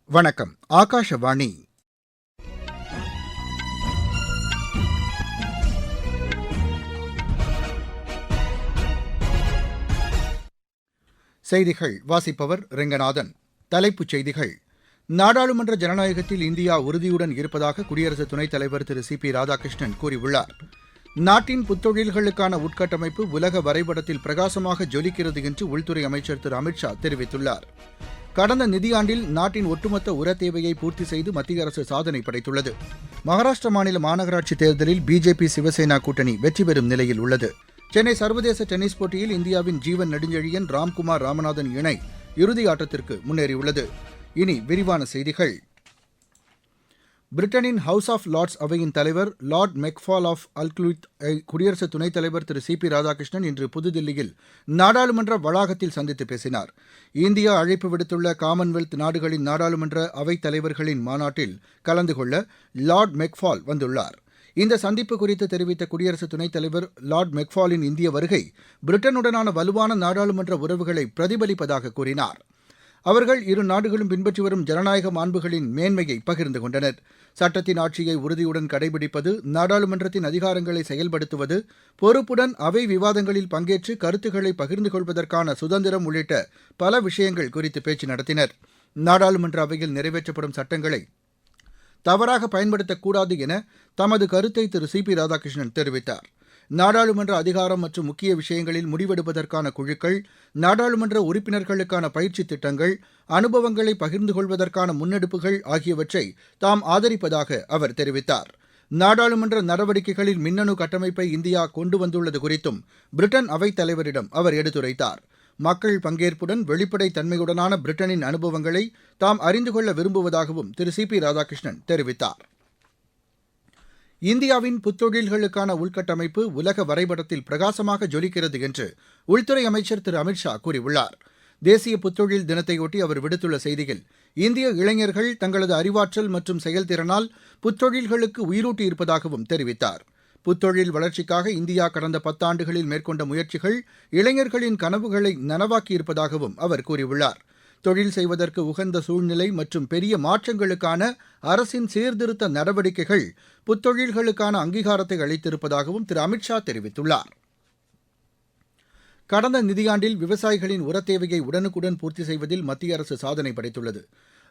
வணக்கம். ஆகாஷவாணி. செய்திகள் வாசிப்பவர் ரெங்கநாதன். தலைப்புச் செய்திகள். நாடாளுமன்ற ஜனநாயகத்தில் இந்தியா உறுதியுடன் இருப்பதாக குடியரசு துணைத் தலைவர் திரு சி பி ராதாகிருஷ்ணன் கூறியுள்ளார். நாட்டின் புத்தொழில்களுக்கான உட்கட்டமைப்பு உலக வரைபடத்தில் பிரகாசமாக ஜொலிக்கிறது என்று உள்துறை அமைச்சர் திரு அமித் ஷா தெரிவித்துள்ளார். கடந்த நிதியாண்டில் நாட்டின் ஒட்டுமொத்த உர தேவையை பூர்த்தி செய்து மத்திய அரசு சாதனை படைத்துள்ளது. மகாராஷ்டிர மாநில மாநகராட்சி தேர்தலில் பிஜேபி சிவசேனா கூட்டணி வெற்றி பெறும் நிலையில் உள்ளது. சென்னை சர்வதேச டென்னிஸ் போட்டியில் இந்தியாவின் ஜீவன் நெடுஞ்செழியன் ராம்குமார் ராமநாதன் இணை இறுதி ஆட்டத்திற்கு முன்னேறியுள்ளது. இனி விரிவான செய்திகள். பிரிட்டனின் ஹவுஸ் ஆஃப் லார்ட்ஸ் அவையின் தலைவர் லார்ட் மெக்ஃபால் ஆஃப் அல்குலித் குடியரசு துணைத் தலைவர் திரு சி பி ராதாகிருஷ்ணன் இன்று புதுதில்லியில் நாடாளுமன்ற வளாகத்தில் சந்தித்து பேசினார். இந்தியா அழைப்பு விடுத்துள்ள காமன்வெல்த் நாடுகளின் நாடாளுமன்ற அவைத் தலைவர்களின் மாநாட்டில் கலந்து கொள்ள லார்ட் மெக்ஃபால் வந்துள்ளார். இந்த சந்திப்பு குறித்து தெரிவித்த குடியரசு துணைத் தலைவர் லார்ட் மெக்ஃபாலின் இந்திய வருகை பிரிட்டனுடனான வலுவான நாடாளுமன்ற உறவுகளை பிரதிபலிப்பதாக கூறினார். அவர்கள் இரு நாடுகளும் பின்பற்றி வரும் ஜனநாயக மாண்புகளின் மேன்மையை பகிர்ந்து கொண்டனர். சட்டத்தின் ஆட்சியை உறுதியுடன் கடைபிடிப்பது, நாடாளுமன்றத்தின் அதிகாரங்களை செயல்படுத்துவது, பொறுப்புடன் அவை விவாதங்களில் பங்கேற்று கருத்துக்களை பகிர்ந்து கொள்வதற்கான சுதந்திரம் உள்ளிட்ட பல விஷயங்கள் குறித்து பேச்சு நடத்தினர். நாடாளுமன்ற அவையில் நிறைவேற்றப்படும் சட்டங்களை தவறாக பயன்படுத்தக்கூடாது என தமது கருத்தை திரு சி பி ராதாகிருஷ்ணன் தெரிவித்தார். நாடாளுமன்ற அதிகாரம் மற்றும் முக்கிய விஷயங்களில் முடிவெடுப்பதற்கான குழுக்கள், நாடாளுமன்ற உறுப்பினர்களுக்கான பயிற்சி திட்டங்கள், அனுபவங்களை பகிர்ந்து கொள்வதற்கான முன்னெடுப்புகள் ஆகியவற்றை தாம் ஆதரிப்பதாக அவர் தெரிவித்தார். நாடாளுமன்ற நடவடிக்கைகளில் மின்னணு கட்டமைப்பை இந்தியா கொண்டு வந்துள்ளது குறித்தும் பிரிட்டன் அவைத் தலைவரிடம் அவர் எடுத்துரைத்தார். மக்கள் பங்கேற்புடன் வெளிப்படைத் தன்மையுடனான பிரிட்டனின் அனுபவங்களை தாம் அறிந்து கொள்ள விரும்புவதாகவும் திரு சி பி ராதாகிருஷ்ணன் தெரிவித்தார். இந்தியாவின் புத்தொழில்களுக்கான உள்கட்டமைப்பு உலக வரைபடத்தில் பிரகாசமாக ஜொலிக்கிறது என்று உள்துறை அமைச்சர் திரு அமித் ஷா கூறியுள்ளார். தேசிய புத்தொழில் தினத்தையொட்டி அவர் விடுத்துள்ள செய்தியில், இந்திய இளைஞர்கள் தங்களது அறிவாற்றல் மற்றும் செயல்திறனால் புத்தொழில்களுக்கு உயிரூட்டி இருப்பதாகவும் தெரிவித்தார். புத்தொழில் வளர்ச்சிக்காக இந்தியா கடந்த 10 ஆண்டுகளில் மேற்கொண்ட முயற்சிகள் இளைஞர்களின் கனவுகளை நனவாக்கியிருப்பதாகவும் அவர் கூறியுள்ளார். தொழில் செய்வதற்கு உகந்த சூழ்நிலை மற்றும் பெரிய மாற்றங்களுக்கான அரசின் சீர்திருத்த நடவடிக்கைகள் புத்தொழில்களுக்கான அங்கீகாரத்தை அளித்திருப்பதாகவும் திரு அமித் ஷா தெரிவித்துள்ளார். கடந்த நிதியாண்டில் விவசாயிகளின் உரத் தேவையை உடனுக்குடன் பூர்த்தி செய்வதில் மத்திய அரசு சாதனை படைத்துள்ளது.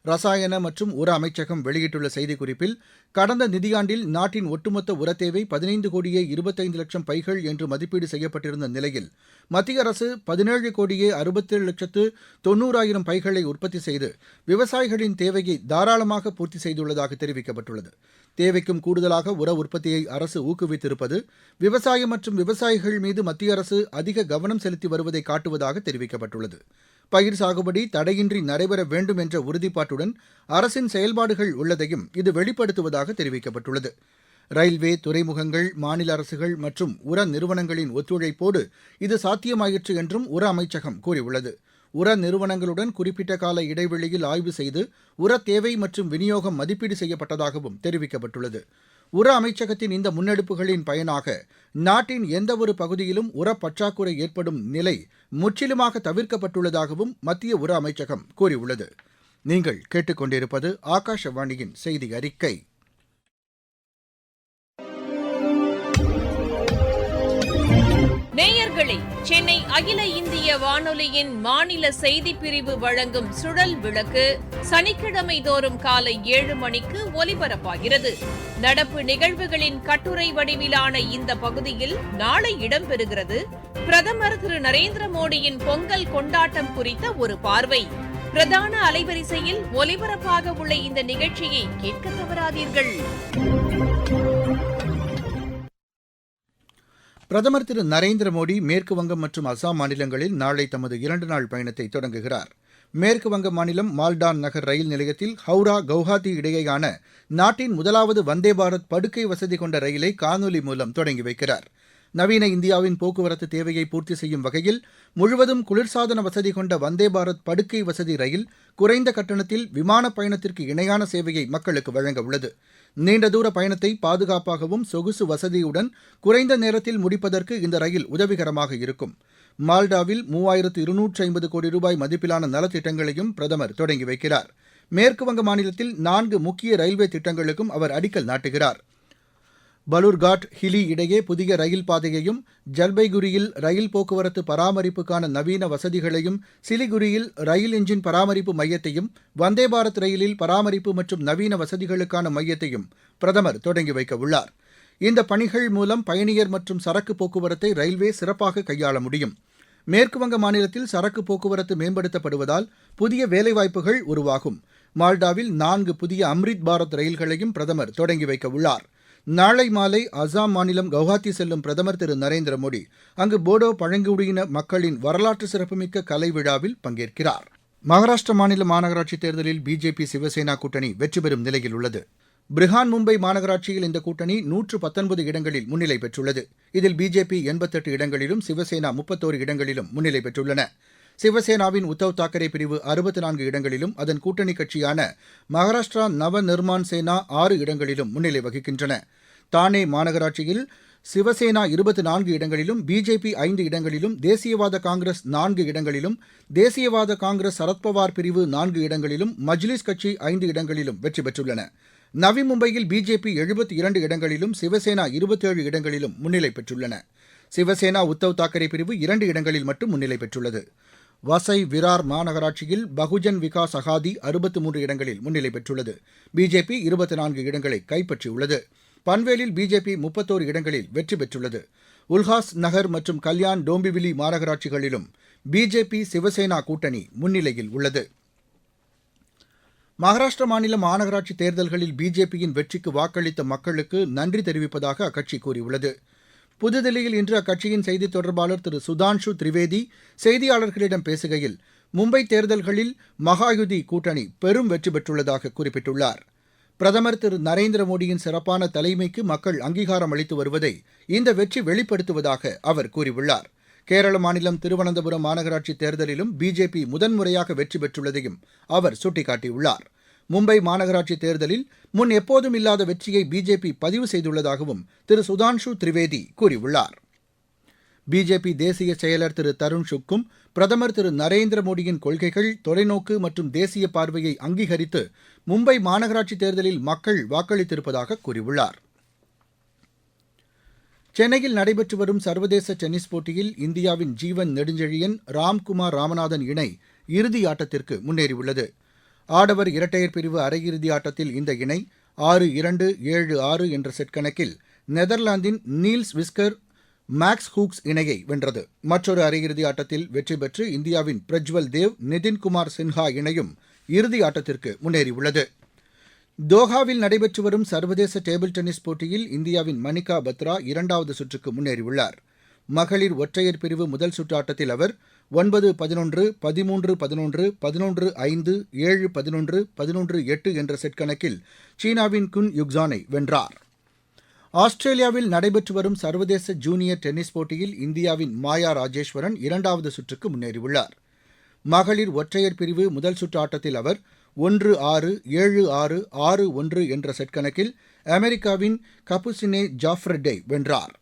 ரசாயன மற்றும் உர அமைச்சகம் வெளியிட்டுள்ள செய்திக்குறிப்பில், கடந்த நிதியாண்டில் நாட்டின் ஒட்டுமொத்த உரத் தேவை 15,25,00,000 பைகள் என்று மதிப்பீடு செய்யப்பட்டிருந்த நிலையில் மத்திய அரசு 17,67,90,000 பைகளை உற்பத்தி செய்து விவசாயிகளின் தேவையை தாராளமாக பூர்த்தி செய்துள்ளதாக தெரிவிக்கப்பட்டுள்ளது. தேவைக்கும் கூடுதலாக உர உற்பத்தியை அரசு ஊக்குவித்திருப்பது விவசாயம் மற்றும் விவசாயிகள் மீது மத்திய அரசு அதிக கவனம் செலுத்தி வருவதை காட்டுவதாக தெரிவிக்கப்பட்டுள்ளது. பயிர் சாகுபடி தடையின்றி நடைபெற வேண்டும் என்ற உறுதிப்பாட்டுடன் அரசின் செயல்பாடுகள் உள்ளதையும் இது வெளிப்படுத்துவதாக தெரிவிக்கப்பட்டுள்ளது. ரயில்வே, துறைமுகங்கள், மாநில அரசுகள் மற்றும் உர நிறுவனங்களின் ஒத்துழைப்போடு இது சாத்தியமாயிற்று என்றும் உர அமைச்சகம் கூறியுள்ளது. உர நிறுவனங்களுடன் குறிப்பிட்ட கால இடைவெளியில் ஆய்வு செய்து உர தேவை மற்றும் விநியோகம் மதிப்பீடு செய்யப்பட்டதாகவும் தெரிவிக்கப்பட்டுள்ளது. உர அமைச்சகத்தின் இந்த முன்னெடுப்புகளின் பயனாக நாட்டின் எந்தவொரு பகுதியிலும் உர பற்றாக்குறை ஏற்படும் நிலை முற்றிலுமாக தவிர்க்கப்பட்டுள்ளதாகவும் மத்திய உர அமைச்சகம் கூறியுள்ளது. நீங்கள் கேட்டுக்கொண்டிருப்பது ஆகாஷவாணியின் செய்தி அறிக்கை. நேயர்களே, சென்னை அகில இந்திய வானொலியின் மாநில செய்திப் பிரிவு வழங்கும் சுழல் விளக்கு சனிக்கிழமை தோறும் காலை 7 மணிக்கு ஒலிபரப்பாகிறது. நடப்பு நிகழ்வுகளின் கட்டுரை வடிவிலான இந்த பகுதியில் நாளை இடம்பெறுகிறது பிரதமர் திரு நரேந்திர மோடியின் பொங்கல் கொண்டாட்டம் குறித்த ஒரு பார்வை. பிரதான அலைவரிசையில் ஒலிபரப்பாக உள்ள இந்த நிகழ்ச்சியை கேட்க தவறாதீர்கள். பிரதமர் திரு நரேந்திர மோடி மேற்கு வங்கம் மற்றும் அசாம் மாநிலங்களில் நாளை தமது 2 நாள் பயணத்தை தொடங்குகிறார். மேற்கு வங்க மாநிலம் மால்டான் நகர் ரயில் நிலையத்தில் ஹவுரா கவுஹாத்தி இடையேயான நாட்டின் முதலாவது வந்தே பாரத் படுக்கை வசதி கொண்ட ரயிலை காணொலி மூலம் தொடங்கி வைக்கிறார். நவீன இந்தியாவின் போக்குவரத்து தேவையை பூர்த்தி செய்யும் வகையில் முழுவதும் குளிர்சாதன வசதி கொண்ட வந்தே பாரத் படுக்கை வசதி ரயில் குறைந்த கட்டணத்தில் விமான பயணத்திற்கு இணையான சேவையை மக்களுக்கு வழங்க உள்ளது. நீண்ட தூர பயணத்தை பாதுகாப்பாகவும் சொகுசு வசதியுடன் குறைந்த நேரத்தில் முடிப்பதற்கு இந்த ரயில் உதவிகரமாக இருக்கும். மால்டாவில் 3250 கோடி ரூபாய் மதிப்பிலான நலத்திட்டங்களையும் பிரதமர் தொடங்கி வைக்கிறார். மேற்குவங்க மாநிலத்தில் 4 முக்கிய ரயில்வே திட்டங்களுக்கும் அவர் அடிக்கல் நாட்டுகிறார். பலூர்காட் ஹிலி இடையே புதிய ரயில் பாதையையும், ஜல்பைகுரியில் ரயில் போக்குவரத்து பராமரிப்புக்கான நவீன வசதிகளையும், சிலிகுரியில் ரயில் எஞ்சின் பராமரிப்பு மையத்தையும், வந்தே பாரத் ரயிலில் பராமரிப்பு மற்றும் நவீன வசதிகளுக்கான மையத்தையும் பிரதமர் தொடங்கி வைக்க உள்ளார். இந்த பணிகள் மூலம் பயணியர் மற்றும் சரக்கு போக்குவரத்தை ரயில்வே சிறப்பாக கையாள முடியும். மேற்குவங்க மாநிலத்தில் சரக்கு போக்குவரத்து மேம்படுத்தப்படுவதால் புதிய வேலைவாய்ப்புகள் உருவாகும். மால்டாவில் 4 புதிய அம்ரித் பாரத் ரயில்களையும் பிரதமர் தொடங்கி வைக்க உள்ளார். நாளை மாலை அசாம் மாநிலம் கவுஹாத்தி செல்லும் பிரதமர் திரு நரேந்திர மோடி அங்கு போடோ பழங்குடியின மக்களின் வரலாற்று சிறப்புமிக்க கலை விழாவில் பங்கேற்கிறார். மகாராஷ்டிர மாநில மாநகராட்சி தேர்தலில் பிஜேபி சிவசேனா கூட்டணி வெற்றி பெறும் நிலையில் உள்ளது. பிரிஹான் மும்பை மாநகராட்சியில் இந்த கூட்டணி 119 இடங்களில் முன்னிலை பெற்றுள்ளது. இதில் பிஜேபி 88 இடங்களிலும், சிவசேனா 31 இடங்களிலும் முன்னிலை பெற்றுள்ளன. சிவசேனாவின் உத்தவ் தாக்கரே பிரிவு 64 இடங்களிலும், அதன் கூட்டணி கட்சியான மகாராஷ்டிரா நவ நிர்மான் சேனா 6 இடங்களிலும் முன்னிலை வகிக்கின்றன. தானே மாநகராட்சியில் சிவசேனா 24 இடங்களிலும், பிஜேபி 5 இடங்களிலும், தேசியவாத காங்கிரஸ் 4 இடங்களிலும், தேசியவாத காங்கிரஸ் சரத்பவார் பிரிவு 4 இடங்களிலும், மஜ்லிஸ் கட்சி 5 இடங்களிலும் வெற்றி பெற்றுள்ளன. நவி மும்பையில் பிஜேபி 72 இடங்களிலும், சிவசேனா 27 இடங்களிலும் முன்னிலை பெற்றுள்ளன. சிவசேனா உத்தவ் தாக்கரே பிரிவு 2 இடங்களில் மட்டும் முன்னிலை பெற்றுள்ளது. வசை விரார் மாநகராட்சியில் பகுஜன் விகாஸ் அகாதி 63 இடங்களில் முன்னிலை பெற்றுள்ளது. பிஜேபி 24 இடங்களை கைப்பற்றியுள்ளது. பன்வேலில் பிஜேபி 31 இடங்களில் வெற்றி பெற்றுள்ளது. உல்ஹாஸ் நகர் மற்றும் கல்யாண் டோம்பிவிலி மாநகராட்சிகளிலும் பிஜேபி சிவசேனா கூட்டணி முன்னிலையில் உள்ளது. மகாராஷ்டிர மாநில மாநகராட்சி தேர்தல்களில் பிஜேபியின் வெற்றிக்கு வாக்களித்த மக்களுக்கு நன்றி தெரிவிப்பதாக அக்கட்சி கூறியுள்ளது. புதுதில்லியில் இன்று அக்கட்சியின் செய்தித் தொடர்பாளர் திரு சுதான்ஷு திரிவேதி செய்தியாளர்களிடம் பேசுகையில், மும்பை தேர்தல்களில் மகாயுதி கூட்டணி பெரும் வெற்றி பெற்றுள்ளதாக குறிப்பிட்டுள்ளார். பிரதமர் திரு நரேந்திர மோடியின் சிறப்பான தலைமைக்கு மக்கள் அங்கீகாரம் அளித்து வருவதை இந்த வெற்றி வெளிப்படுத்துவதாக அவர் கூறியுள்ளார். கேரள மாநிலம் திருவனந்தபுரம் மாநகராட்சி தேர்தலிலும் பிஜேபி முதன்முறையாக வெற்றி பெற்றுள்ளதையும் அவர் சுட்டிக்காட்டியுள்ளார். மும்பை மாநகராட்சி தேர்தலில் முன் எப்போதும் இல்லாத வெற்றியை பிஜேபி பதிவு செய்துள்ளதாகவும் திரு சுதான்ஷு திரிவேதி கூறியுள்ளார். பிஜேபி தேசிய செயலர் திரு தருண் சுக்கும் பிரதமர் திரு நரேந்திர மோடியின் கொள்கைகள், தொலைநோக்கு மற்றும் தேசிய பார்வையை அங்கீகரித்து மும்பை மாநகராட்சி தேர்தலில் மக்கள் வாக்களித்திருப்பதாக கூறியுள்ளார். சென்னையில் நடைபெற்று வரும் சர்வதேச டென்னிஸ் போட்டியில் இந்தியாவின் ஜீவன் நெடுஞ்செழியன், ராம்குமார் ராமநாதன் இணை இறுதி ஆட்டத்திற்கு முன்னேறியுள்ளது. ஆடவர் இரட்டையர் பிரிவு அரையிறுதி ஆட்டத்தில் இந்த இணை 6-2, 7-6 என்ற செட் கணக்கில் நெதர்லாந்தின் நீல்ஸ் விஸ்கர் மேக்ஸ் ஹூக்ஸ் இணையை வென்றது. மற்றொரு அரையிறுதி ஆட்டத்தில் வெற்றி பெற்று இந்தியாவின் பிரஜ்வல் தேவ், நிதின்குமார் சின்ஹா இணையும் இறுதி ஆட்டத்திற்கு முன்னேறியுள்ளது. தோஹாவில் நடைபெற்று வரும் சர்வதேச டேபிள் டென்னிஸ் போட்டியில் இந்தியாவின் மணிகா பத்ரா 2வது சுற்றுக்கு முன்னேறியுள்ளார். மகளிர் ஒற்றையர் பிரிவு முதல் சுற்று ஆட்டத்தில் அவர் 9-11, 13-11, 11-5, 7-11, 11-8 என்ற செட் கணக்கில் சீனாவின் குன் யுக்ஸானை வென்றார். ஆஸ்திரேலியாவில் நடைபெற்று வரும் சர்வதேச ஜூனியர் டென்னிஸ் போட்டியில் இந்தியாவின் மாயா ராஜேஸ்வரன் 2வது சுற்றுக்கு முன்னேறியுள்ளார். மகளிர் ஒற்றையர் பிரிவு முதல் சுற்று ஆட்டத்தில் அவர் 1-6, 7-6, 6-1 என்ற செட் கணக்கில் அமெரிக்காவின் கபுசினே ஜாஃப்ரெட்டை வென்றார்.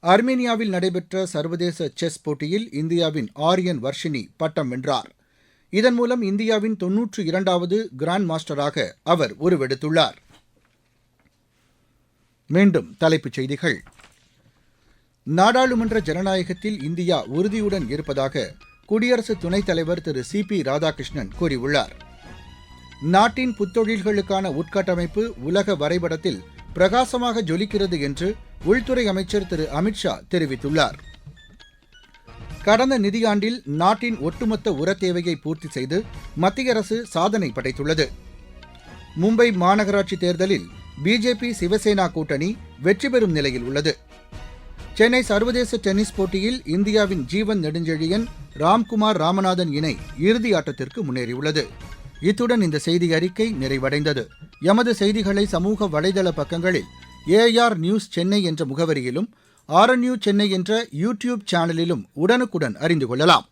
அர்மேனியாவில் நடைபெற்ற சர்வதேச செஸ் போட்டியில் இந்தியாவின் ஆரியன் வர்ஷினி பட்டம் வென்றார். இதன் மூலம் இந்தியாவின் 92வது கிராண்ட் மாஸ்டராக அவர் உருவெடுத்துள்ளார். மீண்டும் தலைப்புச் செய்திகள். நாடாளுமன்ற ஜனநாயகத்தில் இந்தியா உறுதியுடன் இருப்பதாக குடியரசு துணைத் தலைவர் திரு சி.பி. ராதாகிருஷ்ணன் கூறியுள்ளார். நாட்டின் புத்தொழில்களுக்கான உட்கட்டமைப்பு உலக வரைபடத்தில் பிரகாசமாக ஜொலிக்கிறது என்று உள்துறை அமைச்சர் திரு அமித்ஷா தெரிவித்துள்ளார். கடந்த நிதியாண்டில் நாட்டின் ஒட்டுமொத்த உரத் தேவையை பூர்த்தி செய்து மத்திய அரசு சாதனை படைத்துள்ளது. மும்பை மாநகராட்சி தேர்தலில் பிஜேபி சிவசேனா கூட்டணி வெற்றி பெறும் நிலையில் உள்ளது. சென்னை சர்வதேச டென்னிஸ் போட்டியில் இந்தியாவின் ஜீவன் நெடுஞ்செழியன், ராம்குமார் ராமநாதன் இணை இறுதி ஆட்டத்திற்கு முன்னேறியுள்ளது. இத்துடன் இந்த செய்தி அறிக்கை நிறைவடைந்தது. எமது செய்திகளை சமூக வலைதள பக்கங்களில் AR நியூஸ் சென்னை என்ற முகவரியிலும், RNU சென்னை என்ற யூடியூப் சேனலிலும் உடனுக்குடன் அறிந்து கொள்ளலாம்.